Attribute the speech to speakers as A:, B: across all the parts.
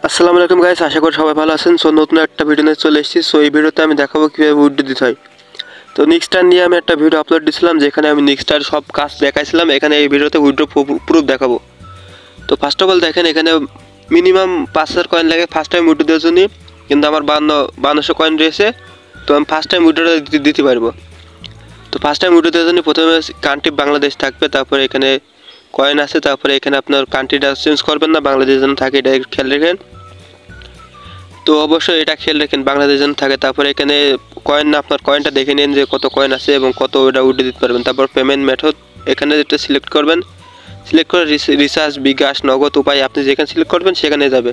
A: আসসালামু আলাইকুম গাইস, আশা করি সবাই ভালো আছেন। সো নতুন একটা ভিডিও নিয়ে চলে এসেছি। সো এই ভিডিওতে আমি দেখাবো কীভাবে উইথড্র দিতে হয়। তো নিক্সটার নিয়ে আমি একটা ভিডিও আপলোড দিয়েছিলাম, যেখানে আমি নিক্সটার সব কাজ দেখাইছিলাম। এখানে এই ভিডিওতে উইথড্র প্রুফ দেখাবো। তো ফার্স্ট অফ অল দেখেন, এখানে মিনিমাম 5,000 কয়েন লাগে ফার্স্ট টাইম উইথড্র দেওয়ার জন্য, কিন্তু আমার 5200 কয়েন রয়েছে। তো আমি ফার্স্ট টাইম উইথড্রটা দিতে পারবো। তো ফার্স্ট টাইম উইথড্র দেওয়ার জন্য প্রথমে কান্ট্রি বাংলাদেশ থাকবে, তারপরে এখানে কয়েন আছে, তারপরে এখানে আপনার কান্ট্রিটা চেঞ্জ করবেন না, বাংলাদেশ যেন থাকে এটা খেয়াল রাখেন। তো অবশ্যই এটা খেয়াল রাখেন বাংলাদেশ যেন থাকে। তারপরে এখানে কয়েন না, আপনার কয়েনটা দেখে নিন যে কত কয়েন আছে এবং কত ওটা উঠে দিতে পারবেন। তারপর পেমেন্ট মেথড এখানে যেটা সিলেক্ট করবেন, সিলেক্ট করে রিচার্জ, বিকাশ, নগদ উপায় আপনি যেখানে সিলেক্ট করবেন সেখানে যাবে।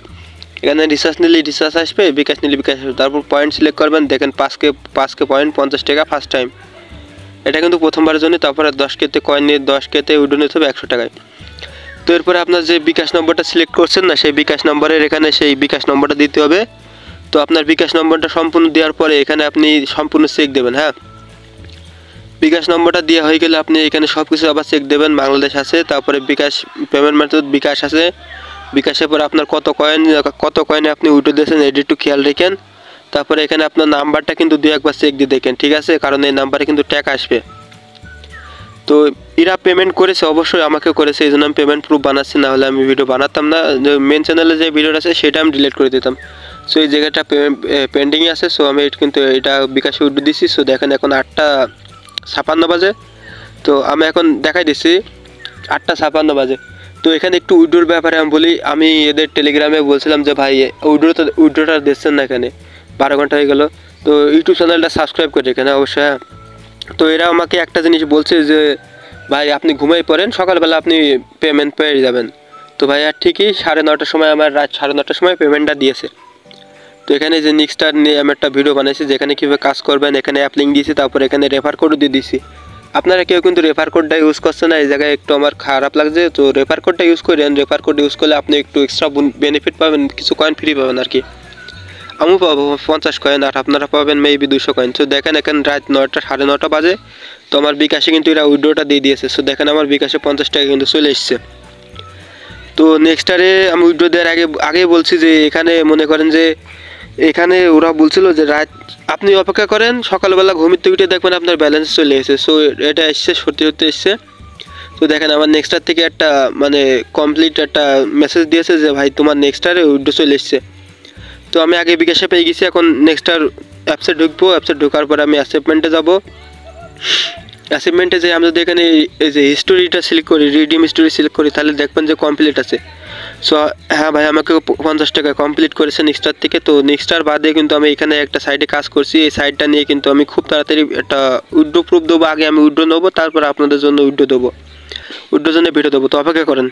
A: এখানে রিচার্জ নিলে রিচার্জ আসবে, বিকাশ নিলে বিকাশ আসবে। তারপর পয়েন্ট সিলেক্ট করবেন, দেখেন 5K পয়েন্ট 50 টাকা ফার্স্ট টাইম, এটা কিন্তু প্রথমবারের জন্য। তারপরে 10K কয়েন নিয়ে 10K উঠে নিতে হবে 100 টাকায়। তো এরপরে আপনার যে বিকাশ নম্বরটা সিলেক্ট করছেন না, সেই বিকাশ নম্বরের এখানে সেই বিকাশ নম্বরটা দিতে হবে। তো আপনার বিকাশ নম্বরটা সম্পূর্ণ দেওয়ার পরে এখানে আপনি সম্পূর্ণ চেক দেবেন। হ্যাঁ, বিকাশ নম্বরটা দেওয়া হয়ে গেলে আপনি এখানে সব কিছু আবার চেক দেবেন। বাংলাদেশ আছে, তারপরে বিকাশ পেমেন্ট মেথড বিকাশ আছে, বিকাশের পরে আপনার কত কয়েনে আপনি উঠে দিয়েছেন এটি একটু খেয়াল রাখেন। তারপরে এখানে আপনার নাম্বারটা কিন্তু দু একবার চেক দিয়ে দেখেন, ঠিক আছে, কারণ এই নাম্বারে কিন্তু টাকা আসবে। তো এরা পেমেন্ট করেছে, অবশ্যই আমাকে করেছে, এই জন্য আমি পেমেন্ট প্রুফ বানাচ্ছি, না হলে আমি ভিডিও বানাতাম না। মেন চ্যানেলে যে ভিডিওটা আছে সেটা আমি ডিলিট করে দিতাম। সো এই জায়গাটা পেন্ডিংয়ে আছে। সো আমি কিন্তু এটা বিকাশে উঠে দিচ্ছি। সো দেখেন এখন 8:56 বাজে। তো আমি এখন দেখাই দিচ্ছি 8:56 বাজে। তো এখানে একটু উইড্রোর ব্যাপারে আমি বলি, আমি এদের টেলিগ্রামে বলছিলাম যে ভাই উইড্রোটা দিচ্ছেন না, এখানে 12 ঘন্টা হয়ে গেল। তো ইউটিউব চ্যানেলটা সাবস্ক্রাইব করে এখানে অবশ্যই। তো এরা আমাকে একটা জিনিস বলছে যে ভাই আপনি ঘুমাই পড়েন, সকালবেলা আপনি পেমেন্ট পেয়ে যাবেন। তো ভাই আর ঠিকই 9:30টার সময়, আমার রাত 9:30টার সময় পেমেন্টটা দিয়েছে। তো এখানে যে নিক্সটার নিয়ে আমি একটা ভিডিও বানাইছি, যেখানে কীভাবে কাজ করবেন, এখানে অ্যাপ লিঙ্ক দিয়েছি, তারপর এখানে রেফার কোডও দিয়ে দিয়েছি। আপনারা কেউ কিন্তু রেফার কোডটা ইউজ করছে না, এই জায়গায় একটু আমার খারাপ লাগছে। তো রেফার কোডটা ইউজ করেন, রেফার কোড ইউজ করলে আপনি একটু এক্সট্রা বেনিফিট পাবেন, কিছু কয়েন ফ্রি পাবেন আর কি। আমি পাবো 50 কয়েন, আর আপনারা পাবেন মেবি 200 কয়েন। তো দেখেন এখানে রাত 9:30 বাজে। তো আমার বিকাশে কিন্তু এরা উইড্রোটা দিয়ে দিয়েছে। সো দেখেন আমার বিকাশে 50 টাকা কিন্তু চলে এসছে। তো নেক্সটারে আমি উইড্রো দেওয়ার আগেই বলছি যে এখানে মনে করেন যে এখানে ওরা বলছিল যে রাত আপনি অপেক্ষা করেন, সকালবেলা ঘুমিতে উঠে দেখবেন আপনার ব্যালেন্স চলে এসেছে। সো এটা এসছে, সত্যি সত্যি এসছে। তো দেখেন আমার নেক্সটার থেকে একটা মানে কমপ্লিট একটা মেসেজ দিয়েছে যে ভাই তোমার নেক্সটারে উইড্রো চলে এসছে। তো আমি আগে বিকাশে পেয়ে গেছি, এখন নেক্সটার অ্যাপসে ঢুকবো। অ্যাপসে ঢোকার পরে আমি অ্যাচিভমেন্টে যাব। অ্যাচিভমেন্টে যে আমি যদি এখানে এই যে হিস্টোরিটা সিলেক্ট করি, রিডিম হিস্টোরি সিলেক্ট করি, তাহলে দেখবেন যে কমপ্লিট আছে। সো হ্যাঁ ভাই, আমাকে 50 টাকা কমপ্লিট করেছে নেক্সটার থেকে। তো নেক্সটার বাদে কিন্তু আমি এখানে একটা সাইডে কাজ করছি, এই সাইডটা নিয়ে কিন্তু আমি খুব তাড়াতাড়ি একটা উইড্রো প্রুফ দেবো। আগে আমি উইড্রো নেবো, তারপর আপনাদের জন্য উইড্রো দেবো, উইড্রোর জন্য ভিডিও দেবো। তো অপেক্ষা করেন।